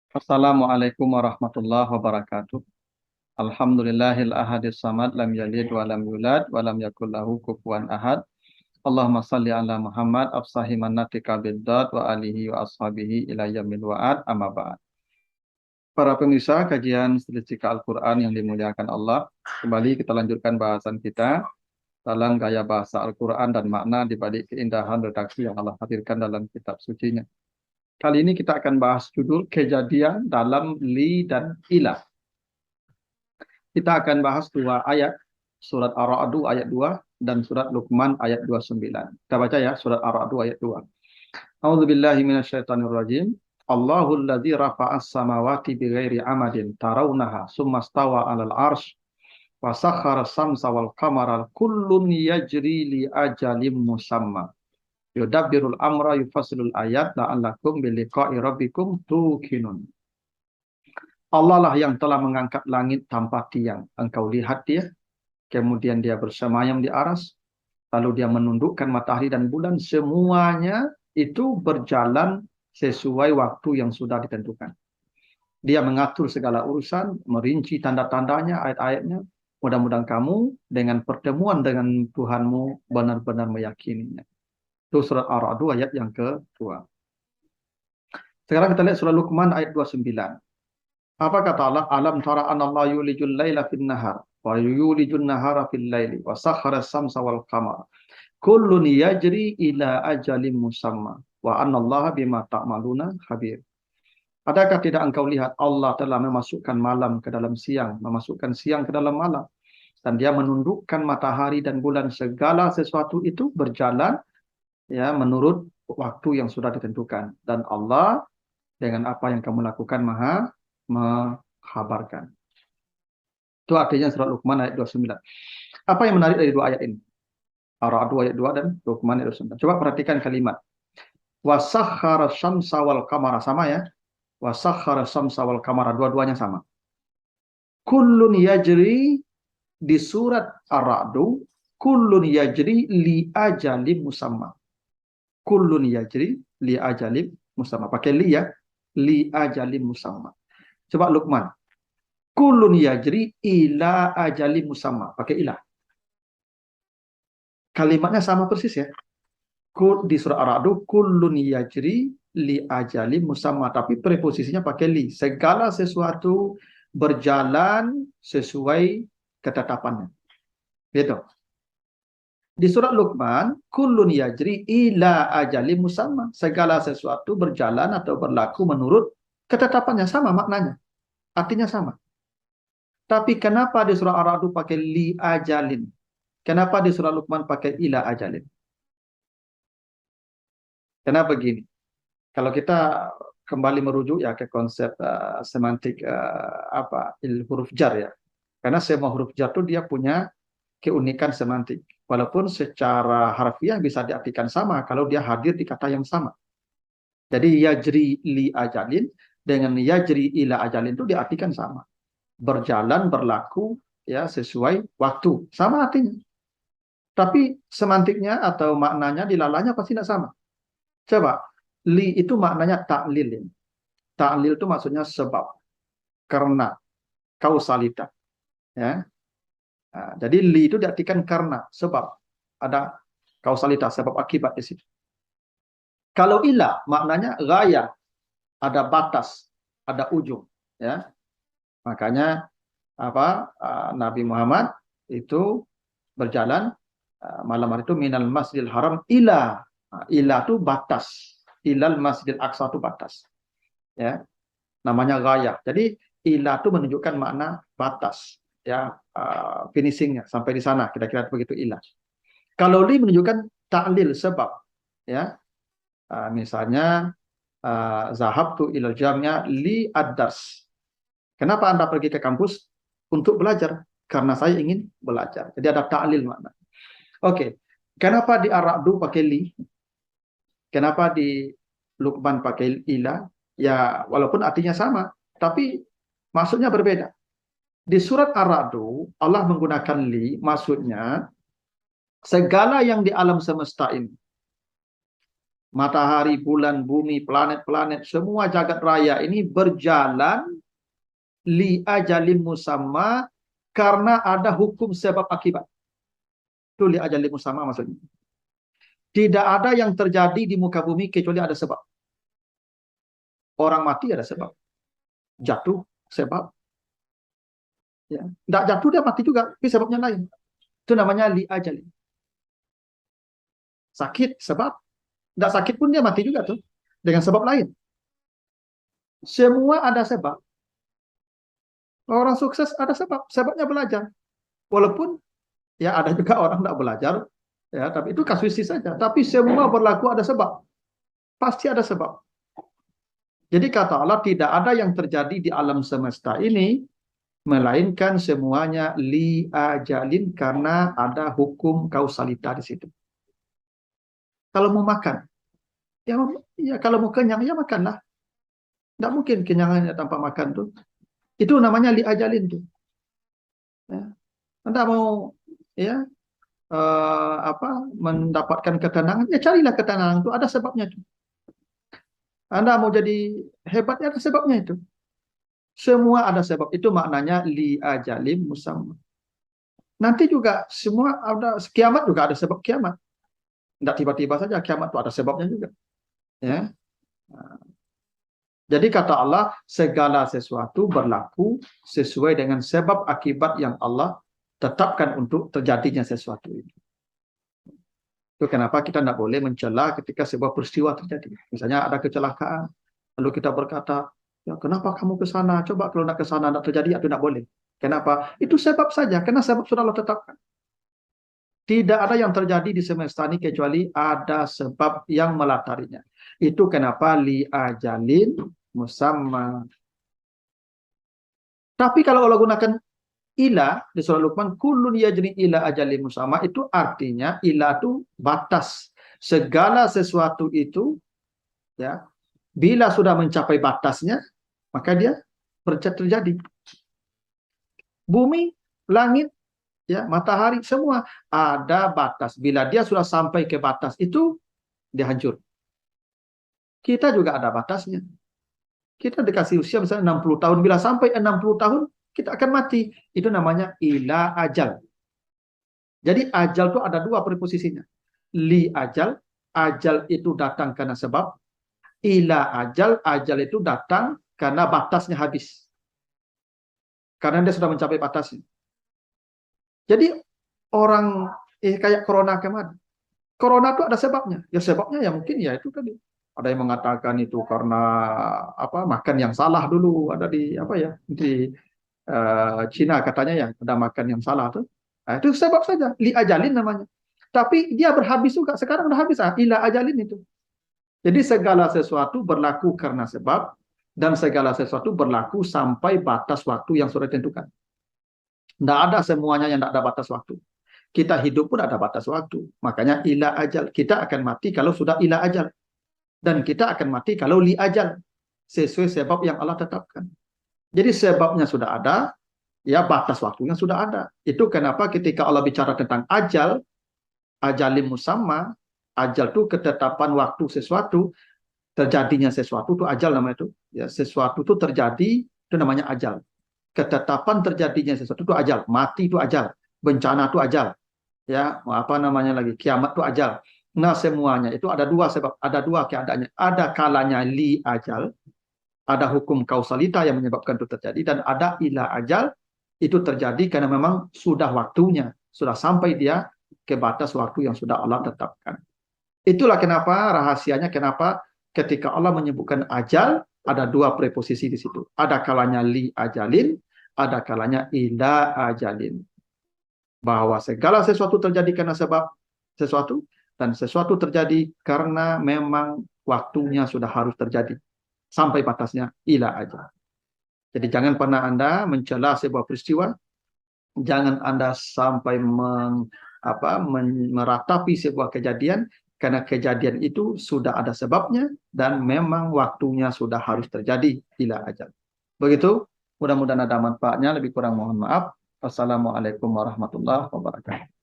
Assalamualaikum warahmatullahi wabarakatuh. Alhamdulillahil ahadis samad lam yalid wa lam yulad wa lam yakul lahu kufuwan ahad. Allahumma salli ala Muhammad afsahi mannatika biddad wa alihi wa ashabihi ila yaumil wa'ad amma ba'd. Para pemirsa kajian statistika Al-Quran yang dimuliakan Allah, kembali kita lanjutkan bahasan kita dalam gaya bahasa Al-Quran dan makna di balik keindahan redaksi yang Allah hadirkan dalam kitab sucinya. Kali ini kita akan bahas judul kejadian dalam li dan ilah. Kita akan bahas dua ayat, surat Ar-Ra'd ayat 2 dan surat Luqman ayat 29. Kita baca ya, surat Ar-Ra'd ayat 2. A'udzubillahi minasyaitonirrajim. Allahul ladzi rafa'as samawati bighairi amadin tarawunaha summa stawa 'alal 'arsy wa sakhkhara samsa wal qamara kullun yajri li ajalin musamma. Yudabbirul amra yufassilul ayat la'allakum biliqa'i rabbikum tuqinun. Allah lah yang telah mengangkat langit tanpa tiang. Engkau lihat dia, kemudian dia bersemayam di aras, lalu dia menundukkan matahari dan bulan, semuanya itu berjalan sesuai waktu yang sudah ditentukan. Dia mengatur segala urusan, merinci tanda-tandanya, ayat-ayatnya. Mudah-mudahan kamu dengan pertemuan dengan Tuhanmu benar-benar meyakininya. Itu surat Ar-Ra'd ayat yang kedua. Sekarang kita lihat surah Luqman ayat 29. Apa kata Allah? Alam tara anallahu yulijul laila fin nahar wa yulijun nahara fil laili wa sakhara samsa wal qamara kullun yajri ila ajalin musamma wa anallaha bima ta'maluna khabir. Adakah tidak engkau lihat Allah telah memasukkan malam ke dalam siang, memasukkan siang ke dalam malam, dan dia menundukkan matahari dan bulan, segala sesuatu itu berjalan ya menurut waktu yang sudah ditentukan, dan Allah dengan apa yang kamu lakukan maha menghabarkan. Itu artinya surat Luqman ayat 29. Apa yang menarik dari dua ayat ini? Ar-Ra'd ayat 2 dan Luqman ayat 29. Coba perhatikan kalimat. Wasakhkhara syamsa wal qamara, sama ya. Wasakhkhara syamsa wal qamara, dua-duanya sama. Kullun yajri di surat Ar-Ra'd, kullun yajri li ajalin musamma. Kullun yajri li ajalin musamma. Pakai li ya. Li ajalin musamma. Coba Luqman. Kullun yajri ila ajali musamma. Pakai ilah. Kalimatnya sama persis ya. Di surah Ar-Ra'd, kullun yajri li ajali musamma. Tapi preposisinya pakai li. Segala sesuatu berjalan sesuai ketetapannya. Gitu. Di surat Luqman, kullun yajri ila ajali musamma. Segala sesuatu berjalan atau berlaku menurut ketetapannya, sama maknanya. Artinya sama. Tapi kenapa di surah Ar-Ra'd pakai li ajalin? Kenapa di surah Luqman pakai ila ajalin? Kenapa begini? Kalau kita kembali merujuk ya ke konsep semantik huruf jar ya. Karena semua huruf jar itu dia punya keunikan semantik. Walaupun secara harfiah bisa diartikan sama kalau dia hadir di kata yang sama. Jadi yajri li ajalin dengan yajri ila ajalin itu diartikan sama. Berjalan, berlaku ya sesuai waktu, sama artinya. Tapi semantiknya atau maknanya dilalanya pasti tidak sama. Coba, li itu maknanya taklil. Taklil itu maksudnya sebab, karena, kausalitas. Ya. Nah, jadi li itu diartikan karena, sebab. Ada kausalitas, sebab akibat di situ. Kalau ilah maknanya gaya, ada batas, ada ujung. Ya. Makanya Nabi Muhammad itu berjalan malam hari itu minal masjidil haram ila itu batas, ilal masjidil aqsa itu batas ya, namanya gaya. Jadi ila itu menunjukkan makna batas ya, finishingnya sampai di sana, kira-kira begitu ilah. Kalau li menunjukkan ta'lil, sebab ya, misalnya zahabtu ilal jamnya li ad-dars. Kenapa Anda pergi ke kampus? Untuk belajar. Karena saya ingin belajar. Jadi ada ta'lil makna. Oke. Kenapa di Ar-Ra'd pakai li? Kenapa di Luqman pakai ila? Ya, walaupun artinya sama, tapi maksudnya berbeda. Di surat Ar-Ra'd, Allah menggunakan li, maksudnya segala yang di alam semesta ini. Matahari, bulan, bumi, planet-planet, semua jagat raya ini berjalan li ajalin musamma karena ada hukum sebab akibat. Itu li ajalin musamma maksudnya. Tidak ada yang terjadi di muka bumi kecuali ada sebab. Orang mati ada sebab. Jatuh sebab. Ya. Nggak jatuh dia mati juga, tapi sebabnya lain. Itu namanya li ajalin. Sakit sebab. Nggak sakit pun dia mati juga tuh. Dengan sebab lain. Semua ada sebab. Orang sukses ada sebab. Sebabnya belajar. Walaupun ya ada juga orang nggak belajar. Ya, tapi itu kasuistis saja. Tapi semua berlaku ada sebab. Pasti ada sebab. Jadi kata Allah tidak ada yang terjadi di alam semesta ini melainkan semuanya li ajalin karena ada hukum kausalita di situ. Kalau mau makan, ya kalau mau kenyang ya makanlah. Tidak mungkin kenyangannya tanpa makan tuh. Itu namanya li ajalin tuh. Ya. Anda mau ya mendapatkan ketenangan, ya carilah ketenangan itu ada sebabnya tuh. Anda mau jadi hebat ya ada sebabnya itu. Semua ada sebab. Itu maknanya li ajalim musamma. Nanti juga semua ada kiamat juga ada sebab kiamat. Tidak tiba-tiba saja kiamat itu ada sebabnya juga. Ya. Jadi kata Allah, segala sesuatu berlaku sesuai dengan sebab akibat yang Allah tetapkan untuk terjadinya sesuatu itu. Itu kenapa kita tidak boleh mencela ketika sebuah peristiwa terjadi. Misalnya ada kecelakaan, lalu kita berkata, ya kenapa kamu ke sana? Coba kalau tidak ke sana tidak terjadi, itu tidak boleh. Kenapa? Itu sebab saja, karena sebab sudah Allah tetapkan. Tidak ada yang terjadi di semesta ini kecuali ada sebab yang melatarinya. Itu kenapa li ajalin musamma. Tapi kalau Allah gunakan ila di surah Luqman, kullun yajri ila ajalin musamma, itu artinya ila itu batas. Segala sesuatu itu ya, bila sudah mencapai batasnya, maka dia terjadi. Bumi, langit, ya, matahari, semua ada batas. Bila dia sudah sampai ke batas itu, dia hancur. Kita juga ada batasnya. Kita dikasih usia misalnya 60 tahun. Bila sampai 60 tahun, kita akan mati. Itu namanya ila ajal. Jadi ajal itu ada dua preposisinya. Li ajal, ajal itu datang karena sebab. Ila ajal, ajal itu datang karena batasnya habis. Karena dia sudah mencapai batasnya. Jadi orang kayak corona kemarin. Corona itu ada sebabnya. Ya sebabnya ya mungkin ya itu tadi. Ada yang mengatakan itu karena makan yang salah dulu ada di di Cina katanya ya ada makan yang salah tuh. Nah, itu sebab saja li ajalin namanya. Tapi dia berhabis juga sekarang udah habis ila ajalin itu. Jadi segala sesuatu berlaku karena sebab dan segala sesuatu berlaku sampai batas waktu yang sudah ditentukan. Tidak ada semuanya yang tidak ada batas waktu. Kita hidup pun ada batas waktu. Makanya ila ajal. Kita akan mati kalau sudah ila ajal. Dan kita akan mati kalau li ajal. Sesuai sebab yang Allah tetapkan. Jadi sebabnya sudah ada, ya batas waktunya sudah ada. Itu kenapa ketika Allah bicara tentang ajal, ajalim musamma, ajal itu ketetapan waktu sesuatu, terjadinya sesuatu itu ajal namanya itu. Ya, sesuatu itu terjadi, itu namanya ajal. Ketetapan terjadinya sesuatu itu ajal. Mati itu ajal. Bencana itu ajal. Ya, kiamat itu ajal. Nah, semuanya itu ada dua sebab, ada dua keadaannya. Ada kalanya li ajal, ada hukum kausalita yang menyebabkan itu terjadi, dan ada ila ajal, itu terjadi karena memang sudah waktunya, sudah sampai dia ke batas waktu yang sudah Allah tetapkan. Itulah kenapa rahasianya, kenapa ketika Allah menyebutkan ajal, ada dua preposisi di situ. Ada kalanya li ajalin, ada kalanya ila ajalin. Bahwa segala sesuatu terjadi karena sebab sesuatu, dan sesuatu terjadi karena memang waktunya sudah harus terjadi. Sampai batasnya ila aja. Jadi jangan pernah Anda mencela sebuah peristiwa. Jangan Anda sampai meratapi sebuah kejadian. Karena kejadian itu sudah ada sebabnya. Dan memang waktunya sudah harus terjadi ila aja. Begitu. Mudah-mudahan ada manfaatnya. Lebih kurang mohon maaf. Wassalamualaikum warahmatullahi wabarakatuh.